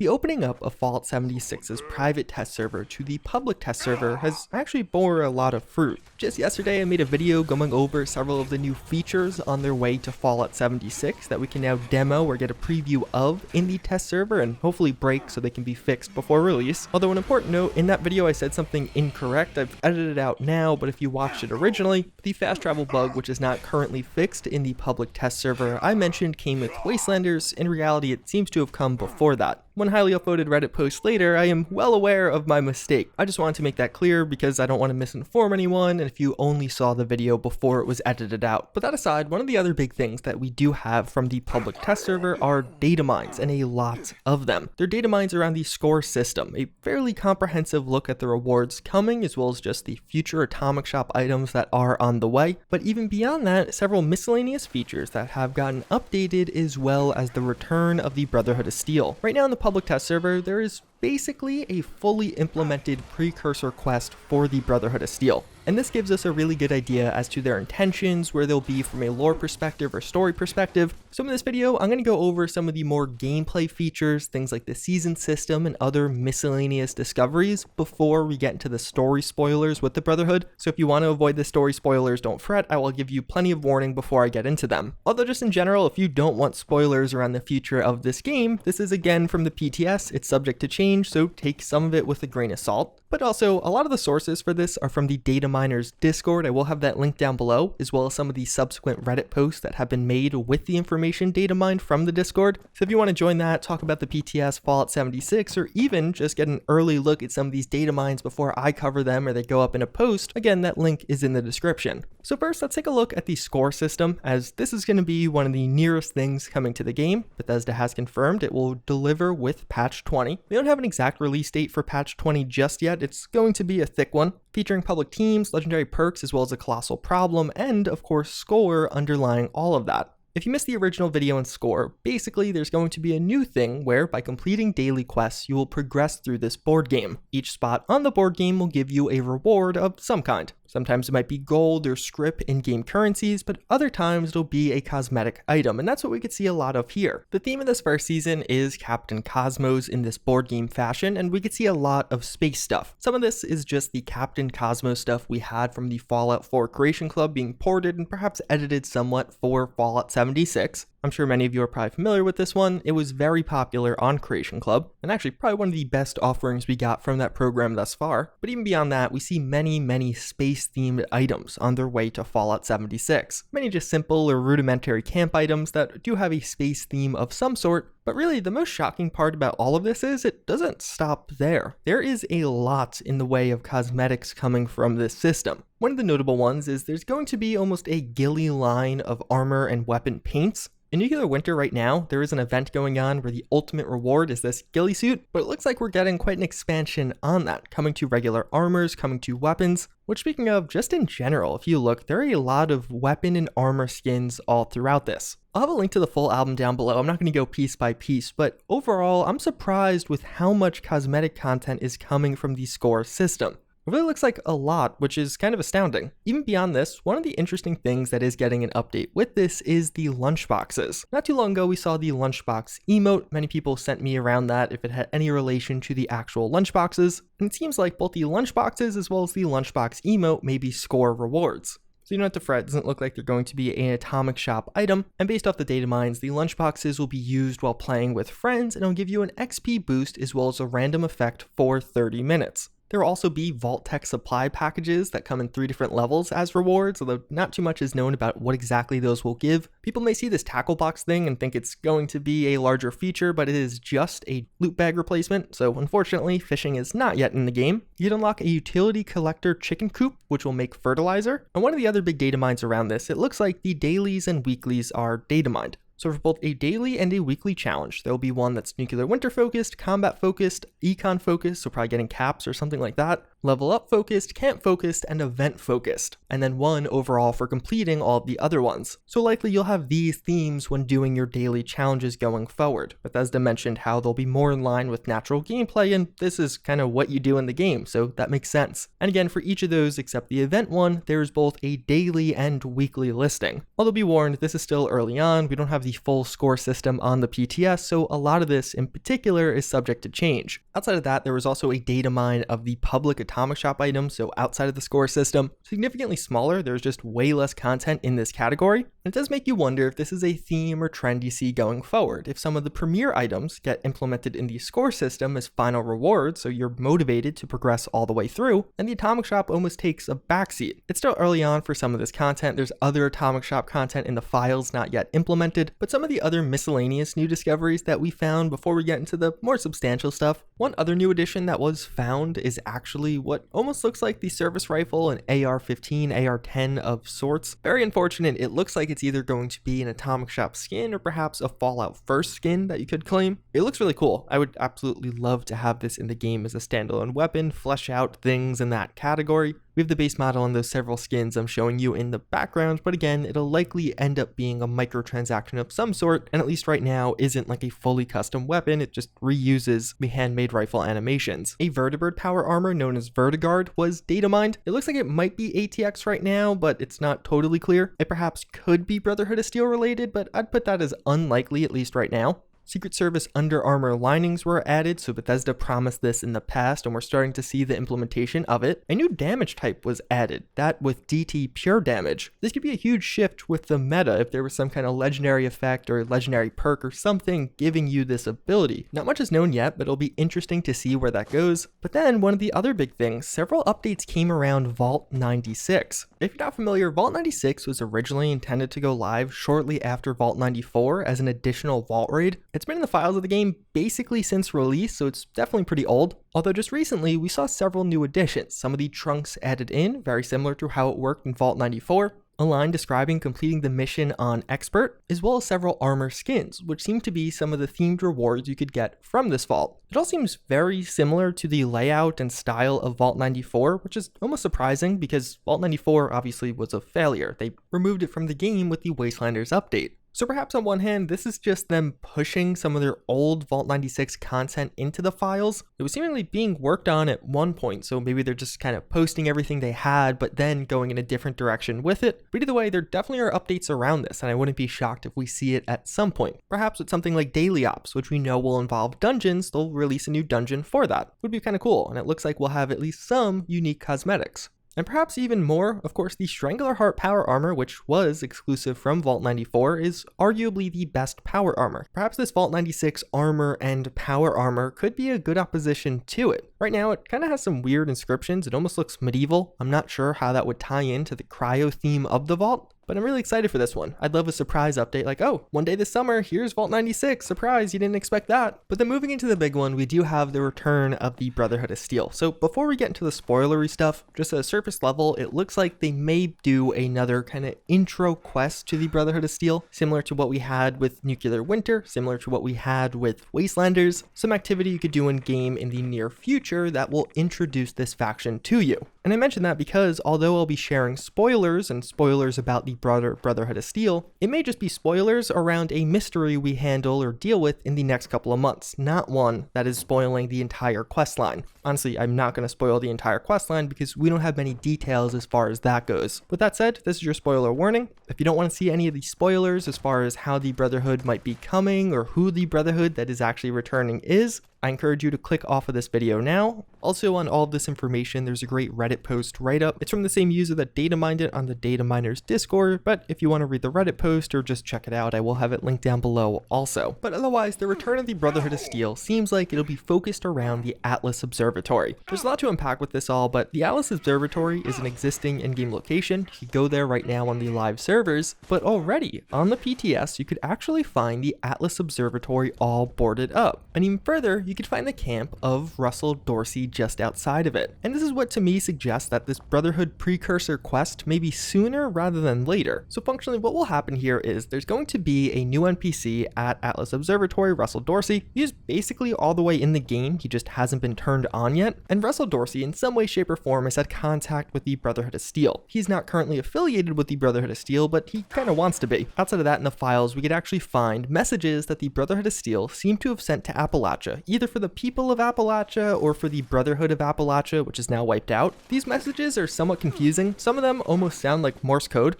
The opening up of Fallout 76's private test server to the public test server has actually bore a lot of fruit. Just yesterday I made a video going over several of the new features on their way to Fallout 76 that we can now demo or get a preview of in the test server and hopefully break so they can be fixed before release. Although an important note, in that video I said something incorrect. I've edited it out now, but if you watched it originally, the fast travel bug, which is not currently fixed in the public test server I mentioned, came with Wastelanders. In reality, it seems to have come before that. One highly upvoted Reddit post later, I am well aware of my mistake. I just wanted to make that clear because I don't want to misinform anyone, and if you only saw the video before it was edited out. But that aside, one of the other big things that we do have from the public test server are datamines, and a lot of them. They're datamines around the score system, a fairly comprehensive look at the rewards coming, as well as just the future Atomic Shop items that are on the way. But even beyond that, several miscellaneous features that have gotten updated, as well as the return of the Brotherhood of Steel. Right now in the public test server, there is basically a fully implemented precursor quest for the Brotherhood of Steel. And this gives us a really good idea as to their intentions, where they'll be from a lore perspective or story perspective. So in this video, I'm going to go over some of the more gameplay features, things like the season system and other miscellaneous discoveries before we get into the story spoilers with the Brotherhood. So if you want to avoid the story spoilers, don't fret, I will give you plenty of warning before I get into them. Although just in general, if you don't want spoilers around the future of this game, this is again from the PTS, it's subject to change, so take some of it with a grain of salt. But also, a lot of the sources for this are from the Dataminers Discord. I will have that link down below, as well as some of the subsequent Reddit posts that have been made with the information data mined from the Discord. So if you want to join that, talk about the PTS, Fallout 76, or even just get an early look at some of these data mines before I cover them or they go up in a post, again, that link is in the description. So first, let's take a look at the score system, as this is going to be one of the nearest things coming to the game. Bethesda has confirmed it will deliver with patch 20. We don't have an exact release date for patch 20 just yet. It's going to be a thick one, featuring public teams, legendary perks, as well as a colossal problem, and of course score underlying all of that. If you missed the original video and score, basically there's going to be a new thing where by completing daily quests, you will progress through this board game. Each spot on the board game will give you a reward of some kind. Sometimes it might be gold or scrip in-game currencies, but other times it'll be a cosmetic item, and that's what we could see a lot of here. The theme of this first season is Captain Cosmos in this board game fashion, and we could see a lot of space stuff. Some of this is just the Captain Cosmos stuff we had from the Fallout 4 Creation Club being ported and perhaps edited somewhat for Fallout 76. I'm sure many of you are probably familiar with this one. It was very popular on Creation Club, and actually probably one of the best offerings we got from that program thus far. But even beyond that, we see many space-themed items on their way to Fallout 76. Many just simple or rudimentary camp items that do have a space theme of some sort. But really, the most shocking part about all of this is it doesn't stop there. There is a lot in the way of cosmetics coming from this system. One of the notable ones is there's going to be almost a ghillie line of armor and weapon paints. In Nuclear Winter right now, there is an event going on where the ultimate reward is this ghillie suit, but it looks like we're getting quite an expansion on that, coming to regular armors, coming to weapons, which speaking of, just in general, if you look, there are a lot of weapon and armor skins all throughout this. I'll have a link to the full album down below. I'm not going to go piece by piece, but overall, I'm surprised with how much cosmetic content is coming from the score system. It really looks like a lot, which is kind of astounding. Even beyond this, one of the interesting things that is getting an update with this is the lunchboxes. Not too long ago, we saw the lunchbox emote. Many people sent me around that if it had any relation to the actual lunchboxes, and it seems like both the lunchboxes as well as the lunchbox emote may be score rewards. So you don't have to fret, it doesn't look like they're going to be an Atomic Shop item, and based off the data mines, the lunchboxes will be used while playing with friends, and it'll give you an XP boost as well as a random effect for 30 minutes. There will also be Vault Tech supply packages that come in 3 different levels as rewards, although not too much is known about what exactly those will give. People may see this tackle box thing and think it's going to be a larger feature, but it is just a loot bag replacement, so unfortunately fishing is not yet in the game. You'd unlock a utility collector chicken coop, which will make fertilizer, and one of the other big data mines around this, it looks like the dailies and weeklies are data mined. So for both a daily and a weekly challenge, there will be one that's Nuclear Winter focused, combat focused, econ focused, so probably getting caps or something like that. level up focused, camp focused, and event focused, and then 1 overall for completing all of the other ones. So likely you'll have these themes when doing your daily challenges going forward. Bethesda mentioned how they'll be more in line with natural gameplay, and this is kind of what you do in the game, so that makes sense. And again, for each of those except the event one, there's both a daily and weekly listing. Although be warned, this is still early on, we don't have the full score system on the PTS, so a lot of this in particular is subject to change. Outside of that, there was also a data mine of the public Atomic Shop items, so outside of the score system. Significantly smaller, there's just way less content in this category, and it does make you wonder if this is a theme or trend you see going forward. If some of the premier items get implemented in the score system as final rewards, so you're motivated to progress all the way through, and the Atomic Shop almost takes a backseat. It's still early on for some of this content, there's other Atomic Shop content in the files not yet implemented, but some of the other miscellaneous new discoveries that we found before we get into the more substantial stuff. One other new addition that was found is actually what almost looks like the service rifle, an AR-15, AR-10 of sorts. Very unfortunate, it looks like it's either going to be an Atomic Shop skin or perhaps a Fallout 1st skin that you could claim. It looks really cool. I would absolutely love to have this in the game as a standalone weapon, flesh out things in that category. We have the base model and those several skins I'm showing you in the background, but again, it'll likely end up being a microtransaction of some sort, and at least right now isn't like a fully custom weapon, it just reuses the handmade rifle animations. A vertibird power armor known as Vertigard was datamined. It looks like it might be ATX right now, but it's not totally clear. It perhaps could be Brotherhood of Steel related, but I'd put that as unlikely at least right now. Secret Service Under Armor linings were added, so Bethesda promised this in the past and we're starting to see the implementation of it. A new damage type was added, that with DT Pure Damage. This could be a huge shift with the meta if there was some kind of legendary effect or legendary perk or something giving you this ability. Not much is known yet, but it'll be interesting to see where that goes. But then one of the other big things, several updates came around Vault 96. If you're not familiar, Vault 96 was originally intended to go live shortly after Vault 94 as an additional vault raid. It's been in the files of the game basically since release, so it's definitely pretty old. Although just recently, we saw several new additions. Some of the trunks added in, very similar to how it worked in Vault 94. A line describing completing the mission on Expert, as well as several armor skins, which seem to be some of the themed rewards you could get from this vault. It all seems very similar to the layout and style of Vault 94, which is almost surprising because Vault 94 obviously was a failure. They removed it from the game with the Wastelanders update. So perhaps on one hand, this is just them pushing some of their old Vault 96 content into the files. It was seemingly being worked on at one point, so maybe they're just kind of posting everything they had, but then going in a different direction with it. But either way, there definitely are updates around this, and I wouldn't be shocked if we see it at some point. Perhaps with something like Daily Ops, which we know will involve dungeons, they'll release a new dungeon for that. Would be kind of cool, and it looks like we'll have at least some unique cosmetics. And perhaps even more, of course, the Strangler Heart power armor, which was exclusive from Vault 94, is arguably the best power armor. Perhaps this Vault 96 armor and power armor could be a good opposition to it. Right now, it kind of has some weird inscriptions. It almost looks medieval. I'm not sure how that would tie into the cryo theme of the vault, but I'm really excited for this one. I'd love a surprise update like, oh, one day this summer, here's Vault 96, surprise, you didn't expect that. But then moving into the big one, we do have the return of the Brotherhood of Steel. So before we get into the spoilery stuff, just at a surface level, it looks like they may do another kind of intro quest to the Brotherhood of Steel, similar to what we had with Nuclear Winter, similar to what we had with Wastelanders, some activity you could do in game in the near future that will introduce this faction to you. And I mention that because although I'll be sharing spoilers and spoilers about the broader Brotherhood of Steel, it may just be spoilers around a mystery we handle or deal with in the next couple of months, not one that is spoiling the entire questline. Honestly, I'm not going to spoil the entire questline because we don't have many details as far as that goes. With that said, this is your spoiler warning. If you don't want to see any of the spoilers as far as how the Brotherhood might be coming or who the Brotherhood that is actually returning is, I encourage you to click off of this video now. Also on all of this information, there's a great Reddit post write-up. It's from the same user that datamined it on the Dataminers Discord, but if you want to read the Reddit post or just check it out, I will have it linked down below also. But otherwise, the return of the Brotherhood of Steel seems like it'll be focused around the Atlas Observatory. There's a lot to unpack with this all, but the Atlas Observatory is an existing in-game location. You can go there right now on the live servers, but already on the PTS, you could actually find the Atlas Observatory all boarded up. And even further, you could find the camp of Russell Dorsey just outside of it. And this is what to me suggests that this Brotherhood precursor quest may be sooner rather than later. So functionally what will happen here is there's going to be a new NPC at Atlas Observatory, Russell Dorsey. He's basically all the way in the game, he just hasn't been turned on yet. And Russell Dorsey in some way, shape, or form has had contact with the Brotherhood of Steel. He's not currently affiliated with the Brotherhood of Steel, but he kind of wants to be. Outside of that, in the files, we could actually find messages that the Brotherhood of Steel seem to have sent to Appalachia, either for the people of Appalachia or for the Brotherhood of Appalachia, which is now wiped out. These messages are somewhat confusing. Some of them almost sound like Morse code.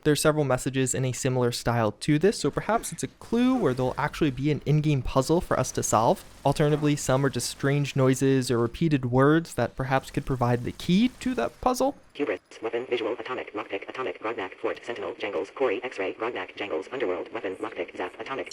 There's several messages in a similar style to this, so perhaps it's a clue or there'll actually be an in-game puzzle for us to solve. Alternatively, some are just strange noises or repeated words that perhaps could provide the key to that puzzle. Hubris, weapon, visual, atomic, lockpick, atomic, Grognak, fort, sentinel, jangles, Corey, X-ray, Grognak, jangles, underworld, weapon, lockpick, zap, atomic.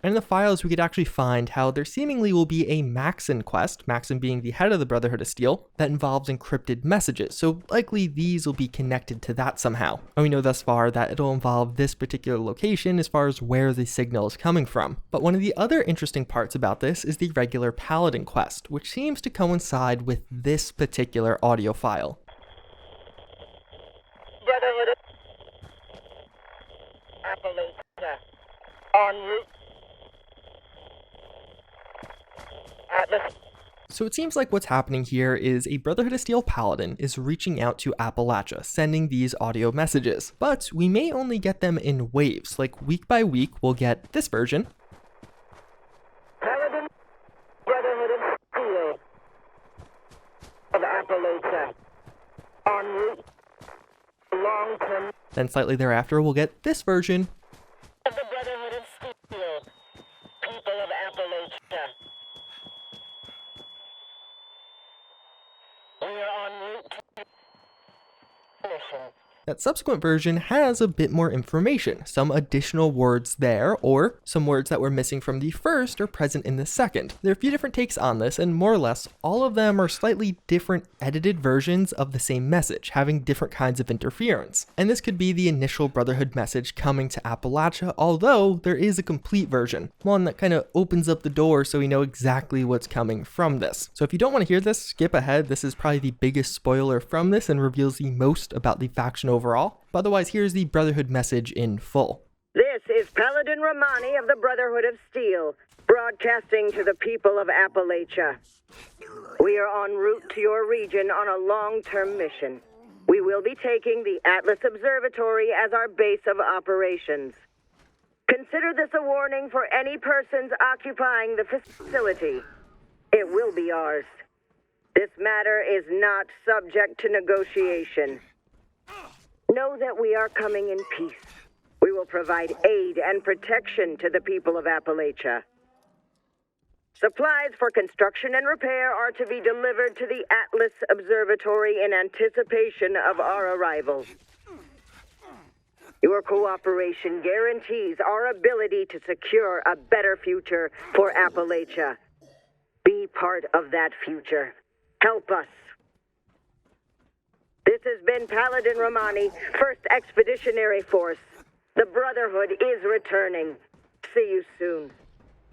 And in the files, we could actually find how there seemingly will be a Maxon quest, Maxon being the head of the Brotherhood of Steel, that involves encrypted messages. So likely these will be connected to that somehow. And we know thus far that it'll involve this particular location as far as where the signal is coming from. But one of the other interesting parts about this is the regular Paladin quest, which seems to coincide with this particular audio file. Brotherhood of Appalachia, en route. Atlas. So it seems like what's happening here is a Brotherhood of Steel Paladin is reaching out to Appalachia, sending these audio messages. But we may only get them in waves, like week by week we'll get this version. Paladin, Brotherhood of Steel of Appalachia, en route, long-term. Then slightly thereafter we'll get this version. Of the Brotherhood of Steel, people of Appalachia. We are en route to mission. That subsequent version has a bit more information, some additional words there, or some words that were missing from the first are present in the second. There are a few different takes on this, and more or less, all of them are slightly different edited versions of the same message, having different kinds of interference. And this could be the initial Brotherhood message coming to Appalachia, although there is a complete version, one that kind of opens up the door so we know exactly what's coming from this. So if you don't want to hear this, skip ahead. This is probably the biggest spoiler from this and reveals the most about the faction overall. But otherwise, here's the Brotherhood message in full. This is Paladin Romani of the Brotherhood of Steel, broadcasting to the people of Appalachia. We are en route to your region on a long-term mission. We will be taking the Atlas Observatory as our base of operations. Consider this a warning for any persons occupying the facility. It will be ours. This matter is not subject to negotiation. Know that we are coming in peace. We will provide aid and protection to the people of Appalachia. Supplies for construction and repair are to be delivered to the Atlas Observatory in anticipation of our arrival. Your cooperation guarantees our ability to secure a better future for Appalachia. Be part of that future. Help us. This has been Paladin Romani, 1st Expeditionary Force. The Brotherhood is returning. See you soon.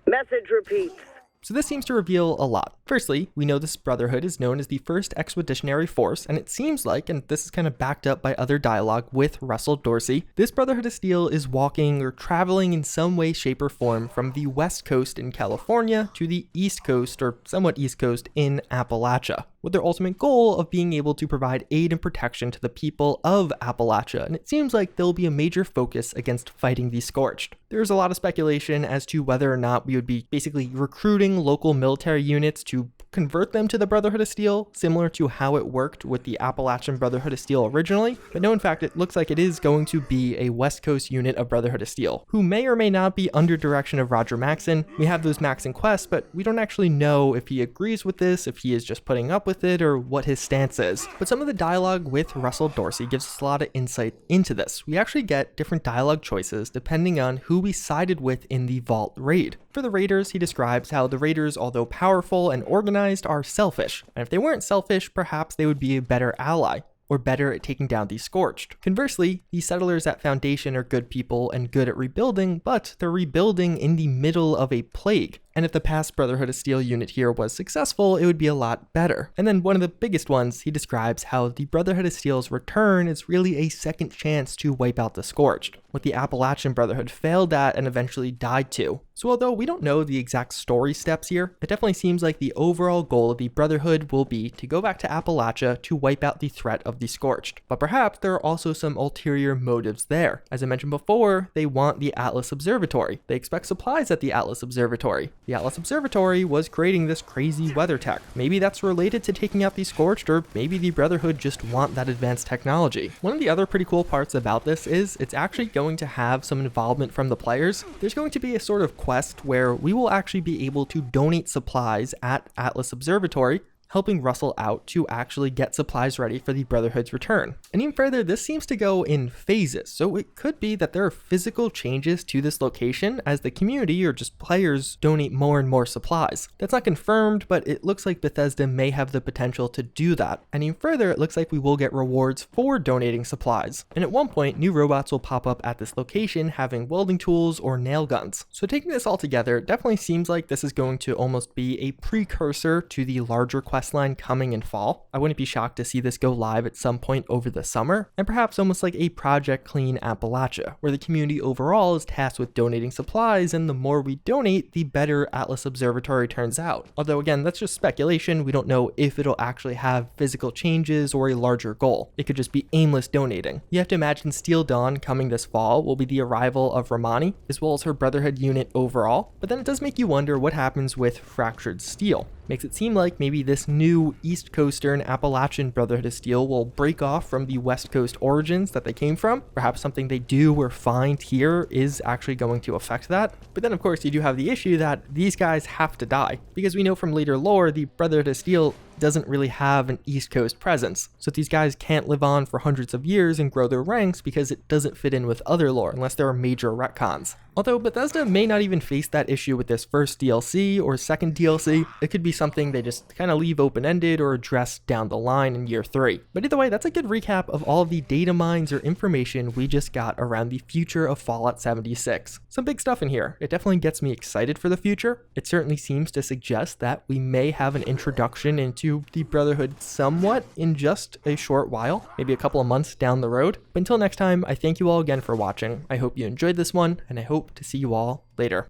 Message repeats. So this seems to reveal a lot. Firstly, we know this Brotherhood is known as the 1st Expeditionary Force, and it seems like, and this is kind of backed up by other dialogue with Russell Dorsey, this Brotherhood of Steel is walking or traveling in some way, shape, or form from the West Coast in California to the East Coast, or somewhat East Coast, in Appalachia, with their ultimate goal of being able to provide aid and protection to the people of Appalachia, and it seems like there'll be a major focus against fighting the Scorched. There's a lot of speculation as to whether or not we would be basically recruiting local military units to convert them to the Brotherhood of Steel, similar to how it worked with the Appalachian Brotherhood of Steel originally. But no, in fact, it looks like it is going to be a West Coast unit of Brotherhood of Steel, who may or may not be under direction of Roger Maxon. We have those Maxon quests, but we don't actually know if he agrees with this, if he is just putting up with it, or what his stance is. But some of the dialogue with Russell Dorsey gives us a lot of insight into this. We actually get different dialogue choices depending on who we sided with in the Vault raid. For the Raiders, he describes how the Raiders, although powerful and organized, are selfish, and if they weren't selfish, perhaps they would be a better ally. or better at taking down the Scorched. Conversely, the settlers at Foundation are good people and good at rebuilding, but they're rebuilding in the middle of a plague. And if the past Brotherhood of Steel unit here was successful, it would be a lot better. And then one of the biggest ones, he describes how the Brotherhood of Steel's return is really a second chance to wipe out the Scorched, what the Appalachian Brotherhood failed at and eventually died to. So although we don't know the exact story steps here, it definitely seems like the overall goal of the Brotherhood will be to go back to Appalachia to wipe out the threat of the Scorched. But perhaps there are also some ulterior motives there. As I mentioned before, they want the Atlas Observatory. They expect supplies at the Atlas Observatory. The Atlas Observatory was creating this crazy weather tech. Maybe that's related to taking out the Scorched, or maybe the Brotherhood just want that advanced technology. One of the other pretty cool parts about this is it's actually going to have some involvement from the players. There's going to be a sort of quest where we will actually be able to donate supplies at Atlas Observatory, helping Russell out to actually get supplies ready for the Brotherhood's return. And even further, this seems to go in phases, so it could be that there are physical changes to this location as the community or just players donate more and more supplies. That's not confirmed, but it looks like Bethesda may have the potential to do that. And even further, it looks like we will get rewards for donating supplies. And at one point, new robots will pop up at this location having welding tools or nail guns. So taking this all together, it definitely seems like this is going to almost be a precursor to the larger quest line coming in fall. I wouldn't be shocked to see this go live at some point over the summer, and perhaps almost like a Project Clean Appalachia, where the community overall is tasked with donating supplies, and the more we donate, the better Atlas Observatory turns out. Although again, that's just speculation. We don't know if it'll actually have physical changes or a larger goal. It could just be aimless donating. You have to imagine Steel Dawn coming this fall will be the arrival of Romani, as well as her Brotherhood unit overall, but then it does make you wonder what happens with Fractured Steel. Makes it seem like maybe this new East Coastern Appalachian Brotherhood of Steel will break off from the West Coast origins that they came from. Perhaps something they do or find here is actually going to affect that. But then of course you do have the issue that these guys have to die, because we know from later lore the Brotherhood of Steel doesn't really have an East Coast presence. So these guys can't live on for hundreds of years and grow their ranks because it doesn't fit in with other lore unless there are major retcons. Although Bethesda may not even face that issue with this first DLC or second DLC, it could be something they just kind of leave open-ended or address down the line in year 3. But either way, that's a good recap of all of the data mines or information we just got around the future of Fallout 76. Some big stuff in here. It definitely gets me excited for the future. It certainly seems to suggest that we may have an introduction into the Brotherhood somewhat in just a short while, maybe a couple of months down the road. But until next time, I thank you all again for watching. I hope you enjoyed this one, and I hope to see you all later.